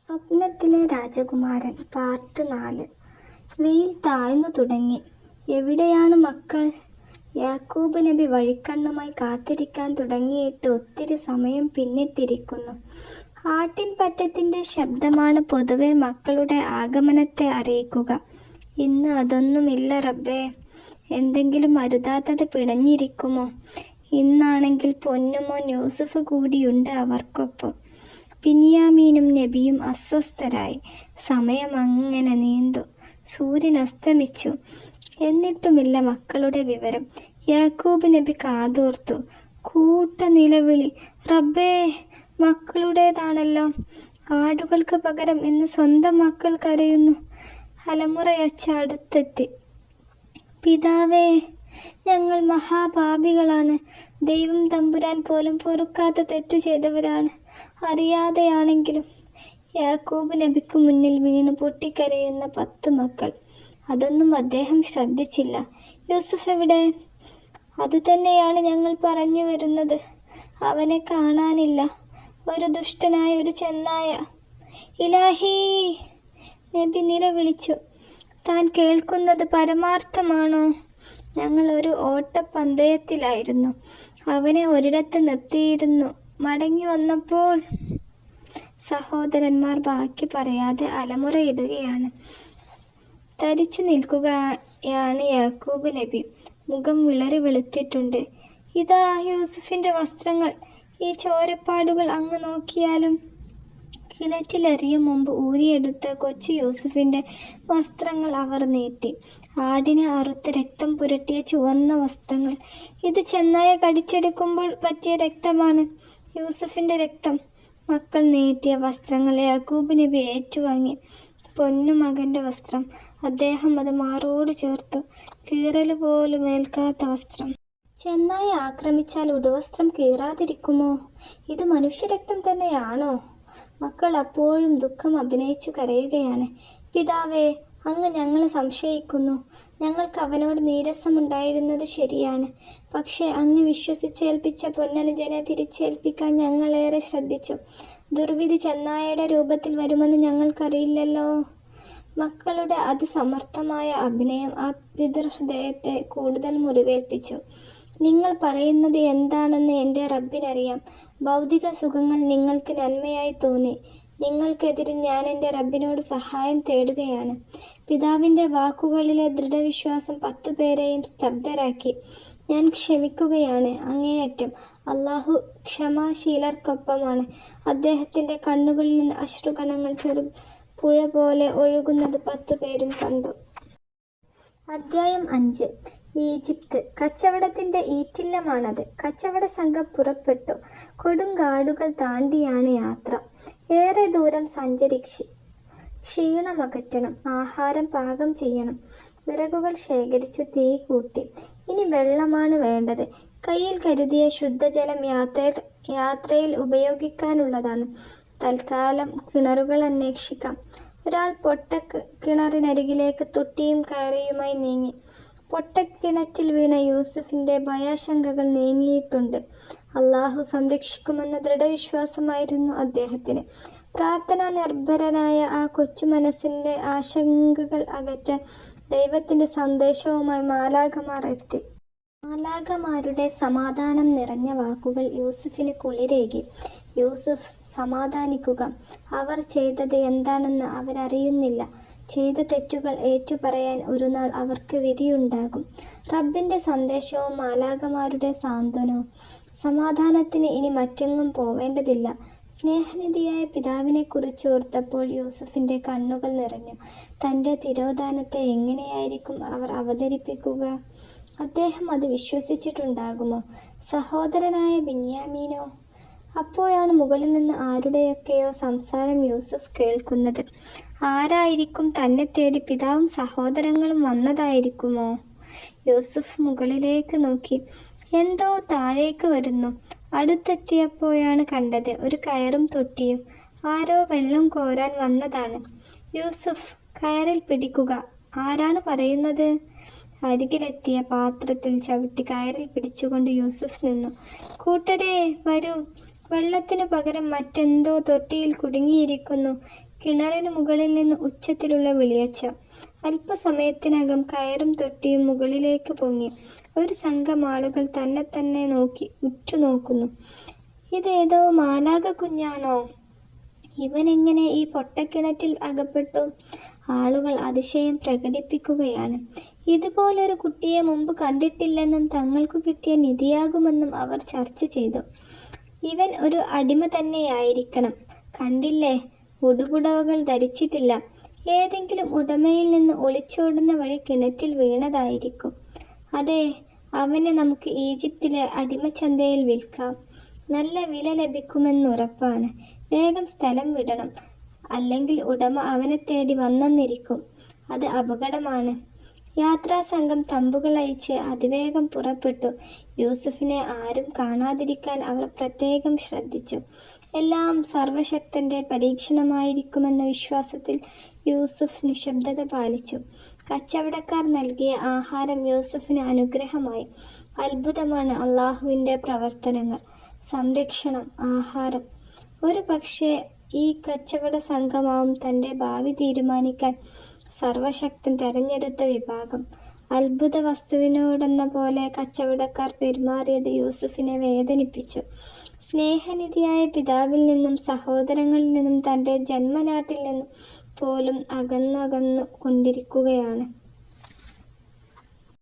സ്വപ്നത്തിലെ രാജകുമാരൻ പാർട്ട് 4. വെയിൽ താഴ്ന്നു തുടങ്ങി. എവിടെയാണ് മക്കൾ? യാക്കൂബ് നബി വഴിക്കണ്ണുമായി കാത്തിരിക്കാൻ തുടങ്ങിയിട്ട് ഒത്തിരി സമയം പിന്നിട്ടിരിക്കുന്നു. ആട്ടിൻപറ്റത്തിൻ്റെ ശബ്ദമാണ് പൊതുവെ മക്കളുടെ ആഗമനത്തെ അറിയിക്കുക. ഇന്ന് അതൊന്നുമില്ല റബ്ബേ. എന്തെങ്കിലും അരുതാത്തത് പിണഞ്ഞിരിക്കുമോ? ഇന്നാണെങ്കിൽ പൊന്നുമോൻ യൂസുഫ് കൂടിയുണ്ട് അവർക്കൊപ്പം. ബിന്യാമീനും നബിയും അസ്വസ്ഥരായി. സമയം അങ്ങനെ നീണ്ടു. സൂര്യൻ അസ്തമിച്ചു. എന്നിട്ടുമില്ല മക്കളുടെ വിവരം. യാക്കൂബ് നബി കാതോർത്തു. കൂട്ട നിലവിളി. റബ്ബേ, മക്കളുടേതാണല്ലോ. ആടുകൾക്ക് പകരം ഇന്ന് സ്വന്തം മക്കൾ കരയുന്നു. അലമുറയച്ച അടുത്തെത്തി. പിതാവേ, ഞങ്ങൾ മഹാപാപികളാണ്. ദൈവം തമ്പുരാൻ പോലും പൊറുക്കാത്ത തെറ്റു ചെയ്തവരാണ്. അറിയാതെയാണെങ്കിലും. യാക്കൂബ് നബിക്ക് മുന്നിൽ വീണു പൊട്ടിക്കരയുന്ന 10 മക്കൾ. അതൊന്നും അദ്ദേഹം ശ്രദ്ധിച്ചില്ല. യൂസുഫ് എവിടെ? അതുതന്നെയാണ് ഞങ്ങൾ പറഞ്ഞു വരുന്നത്. അവനെ കാണാനില്ല. ഒരു ദുഷ്ടനായ ഒരു ചെന്നായ. ഇലാഹി! നബി നിലവിളിച്ചു. താൻ കേൾക്കുന്നത് പരമാർത്ഥമാണോ? ഞങ്ങൾ ഒരു ഓട്ടപ്പന്തയത്തിലായിരുന്നു. അവനെ ഒരിടത്ത് നിർത്തിയിരുന്നു. മടങ്ങി വന്നപ്പോൾ സഹോദരന്മാർ ബാക്കി പറയാതെ അലമുറയിടുകയാണ്. തരിച്ചു നിൽക്കുകയാണ് യാക്കൂബ് നബി. മുഖം വിളറി വെളുത്തിട്ടുണ്ട്. ഇതാ യൂസുഫിൻ്റെ വസ്ത്രങ്ങൾ. ഈ ചോരപ്പാടുകൾ അങ്ങ് നോക്കിയാലും. കിണറ്റിലെറിയും മുമ്പ് ഊരിയെടുത്ത കൊച്ചു യൂസുഫിൻ്റെ വസ്ത്രങ്ങൾ അവർ നീട്ടി. ആടിനെ അറുത്ത് രക്തം പുരട്ടിയ ചുവന്ന വസ്ത്രങ്ങൾ. ഇത് ചെന്നായ കടിച്ചെടുക്കുമ്പോൾ പറ്റിയ രക്തമാണ്. യൂസുഫിൻ്റെ രക്തം. മക്കൾ നീട്ടിയ വസ്ത്രങ്ങൾ യാക്കൂബ് നബി ഏറ്റുവാങ്ങി. പൊന്നുമകൻ്റെ വസ്ത്രം. അദ്ദേഹം അത് മാറോട് ചേർത്തു. കീറൽ പോലും ഏൽക്കാത്ത വസ്ത്രം. ചെന്നായ ആക്രമിച്ചാൽ ഉടുവസ്ത്രം കീറാതിരിക്കുമോ? ഇത് മനുഷ്യരക്തം തന്നെയാണോ? മക്കൾ അപ്പോഴും ദുഃഖം അഭിനയിച്ചു കരയുകയാണ്. പിതാവേ, അങ്ങ് ഞങ്ങളെ സംശയിക്കുന്നു. ഞങ്ങൾക്ക് അവനോട് നീരസമുണ്ടായിരുന്നത് ശരിയാണ്. പക്ഷേ അങ്ങ് വിശ്വസിച്ചേൽപ്പിച്ച പൊന്നനുജനെ തിരിച്ചേൽപ്പിക്കാൻ ഞങ്ങളേറെ ശ്രദ്ധിച്ചു. ദുർവിധി ചെന്നായയുടെ രൂപത്തിൽ വരുമെന്ന് ഞങ്ങൾക്കറിയില്ലല്ലോ. മക്കളുടെ അതിസമർത്ഥമായ അഭിനയം ആ പിതൃഹൃദയത്തെ കൂടുതൽ മുറിവേൽപ്പിച്ചു. നിങ്ങൾ പറയുന്നത് എന്താണെന്ന് എൻ്റെ റബ്ബിനറിയാം. ഭൗതിക സുഖങ്ങൾ നിങ്ങൾക്ക് നന്മയായി തോന്നി. നിങ്ങൾക്കെതിരെ ഞാൻ എൻ്റെ റബ്ബിനോട് സഹായം തേടുകയാണ്. പിതാവിൻ്റെ വാക്കുകളിലെ ദൃഢവിശ്വാസം 10 പേരെയും സ്തബ്ധരാക്കി. ഞാൻ ക്ഷമിക്കുകയാണ് അങ്ങേയറ്റം. അള്ളാഹു ക്ഷമാശീലർക്കൊപ്പമാണ്. അദ്ദേഹത്തിൻ്റെ കണ്ണുകളിൽ നിന്ന് അശ്രുകണങ്ങൾ ചെറു പുഴ പോലെ ഒഴുകുന്നത് 10 പേരും കണ്ടു. അധ്യായം 5. ഈജിപ്ത്. കച്ചവടത്തിൻ്റെ ഈറ്റില്ലമാണത്. കച്ചവട സംഘം പുറപ്പെട്ടു. കൊടുങ്കാടുകൾ താണ്ടിയാണ് യാത്ര. ഏറെ ദൂരം സഞ്ചരിച്ച് ക്ഷീണമകറ്റണം. ആഹാരം പാകം ചെയ്യണം. വിറകുകൾ ശേഖരിച്ചു തീ കൂട്ടി. ഇനി വെള്ളമാണ് വേണ്ടത്. കയ്യിൽ കരുതിയ ശുദ്ധജലം യാത്രയിൽ ഉപയോഗിക്കാനുള്ളതാണ്. തൽക്കാലം കിണറുകൾ അന്വേഷിക്കാം. ഒരാൾ കിണറിനരികിലേക്ക് തൊട്ടിയും കയറിയുമായി നീങ്ങി. പൊട്ടക്കിണറ്റിൽ വീണ യൂസുഫിൻ്റെ ഭയാശങ്കകൾ നീങ്ങിയിട്ടുണ്ട്. അള്ളാഹു സംരക്ഷിക്കുമെന്ന ദൃഢവിശ്വാസമായിരുന്നു അദ്ദേഹത്തിന്. പ്രാർത്ഥനാ നിർഭരനായ ആ കൊച്ചു മനസ്സിൻ്റെ ആശങ്കകൾ അകറ്റാൻ ദൈവത്തിൻ്റെ സന്ദേശവുമായി മാലാഖമാർ എത്തി. മാലാഖമാരുടെ സമാധാനം നിറഞ്ഞ വാക്കുകൾ യൂസുഫിന് കുളിരേകി. യൂസുഫ്, സമാധാനിക്കുക. അവർ ചെയ്തത് എന്താണെന്ന് അവരറിയുന്നില്ല. ചെയ്ത തെറ്റുകൾ ഏറ്റുപറയാൻ ഒരുനാൾ അവർക്ക് വിധിയുണ്ടാകും. റബ്ബിൻ്റെ സന്ദേശവും മാലാഖമാരുടെ സാന്ത്വനവും. സമാധാനത്തിന് ഇനി മറ്റെങ്ങും പോവേണ്ടതില്ല. സ്നേഹനിധിയായ പിതാവിനെക്കുറിച്ച് ഓർത്തപ്പോൾ യൂസുഫിൻ്റെ കണ്ണുകൾ നിറഞ്ഞു. തൻ്റെ തിരോധാനത്തെ എങ്ങനെയായിരിക്കും അവർ അവതരിപ്പിക്കുക? അദ്ദേഹം അത് വിശ്വസിച്ചിട്ടുണ്ടാകുമോ? സഹോദരനായ ബിന്യാമീനോ? അപ്പോഴാണ് മുകളിൽ നിന്ന് ആരുടെയൊക്കെയോ സംസാരം യൂസുഫ് കേൾക്കുന്നത്. ആരായിരിക്കും? തന്നെ തേടി പിതാവും സഹോദരങ്ങളും വന്നതായിരിക്കുമോ? യൂസുഫ് മുകളിലേക്ക് നോക്കി. എന്തോ താഴേക്ക് വരുന്നു. അടുത്തെത്തിയപ്പോഴാണ് കണ്ടത് ഒരു കയറും തൊട്ടിയും. ആരോ വെള്ളം കോരാൻ വന്നതാണ്. യൂസുഫ്, കയറിൽ പിടിക്കുക. ആരാണ് പറയുന്നത്? അരികിലെത്തിയ പാത്രത്തിൽ ചവിട്ടി കയറിൽ പിടിച്ചുകൊണ്ട് യൂസുഫ് നിന്നു. കൂട്ടരെ വരൂ, വെള്ളത്തിനു പകരം മറ്റെന്തോ തൊട്ടിയിൽ കുടുങ്ങിയിരിക്കുന്നു. കിണറിനു മുകളിൽ നിന്ന് ഉച്ചത്തിലുള്ള വിളിയൊച്ച. അല്പസമയത്തിനകം കയറും തൊട്ടിയും മുകളിലേക്ക് പൊങ്ങി. ഒരു സംഘം ആളുകൾ തന്നെ നോക്കി ഉറ്റുനോക്കുന്നു. ഇതേതോ മാലാഖ കുഞ്ഞാണോ? ഇവനെങ്ങനെ ഈ പൊട്ടക്കിണറ്റിൽ അകപ്പെട്ടു? ആളുകൾ അതിശയം പ്രകടിപ്പിക്കുകയാണ്. ഇതുപോലൊരു കുട്ടിയെ മുമ്പ് കണ്ടിട്ടില്ലെന്നും തങ്ങൾക്കു കിട്ടിയ നിധിയാകുമെന്നും അവർ ചർച്ച ചെയ്തു. ഇവൻ ഒരു അടിമ തന്നെയായിരിക്കണം. കണ്ടില്ലേ, ഉടുപുടവകൾ ധരിച്ചിട്ടില്ല. ഏതെങ്കിലും ഉടമയിൽ നിന്ന് ഒളിച്ചോടുന്ന വഴി കിണറ്റിൽ വീണതായിരിക്കും. അതെ, അവനെ നമുക്ക് ഈജിപ്തിലെ അടിമച്ചന്തയിൽ വിൽക്കാം. നല്ല വില ലഭിക്കുമെന്നുറപ്പാണ്. വേഗം സ്ഥലം വിടണം, അല്ലെങ്കിൽ ഉടമ അവനെ തേടി വന്നെന്നിരിക്കും. അത് അപകടമാണ്. യാത്രാസംഘം തമ്പുകൾ അയച്ച് അതിവേഗം പുറപ്പെട്ടു. യൂസുഫിനെ ആരും കാണാതിരിക്കാൻ അവർ പ്രത്യേകം ശ്രദ്ധിച്ചു. എല്ലാം സർവശക്തന്റെ പരീക്ഷണമായിരിക്കുമെന്ന വിശ്വാസത്തിൽ യൂസുഫ് നിശബ്ദത പാലിച്ചു. കച്ചവടക്കാർ നൽകിയ ആഹാരം യൂസുഫിന് അനുഗ്രഹമായി. അത്ഭുതമാണ് അള്ളാഹുവിൻ്റെ പ്രവർത്തനങ്ങൾ. സംരക്ഷണം, ആഹാരം. ഒരു പക്ഷേ ഈ കച്ചവട സംഘമാവും തൻ്റെ ഭാവി തീരുമാനിക്കാൻ സർവശക്തൻ തെരഞ്ഞെടുത്ത വിഭാഗം. അത്ഭുത വസ്തുവിനോടെന്ന പോലെ കച്ചവടക്കാർ പെരുമാറിയത് യൂസുഫിനെ വേദനിപ്പിച്ചു. സ്നേഹനിധിയായ പിതാവിൽ നിന്നും സഹോദരങ്ങളിൽ നിന്നും തൻ്റെ ജന്മനാട്ടിൽ നിന്നും പോലും അകന്നകന്നു കൊണ്ടിരിക്കുകയാണ്.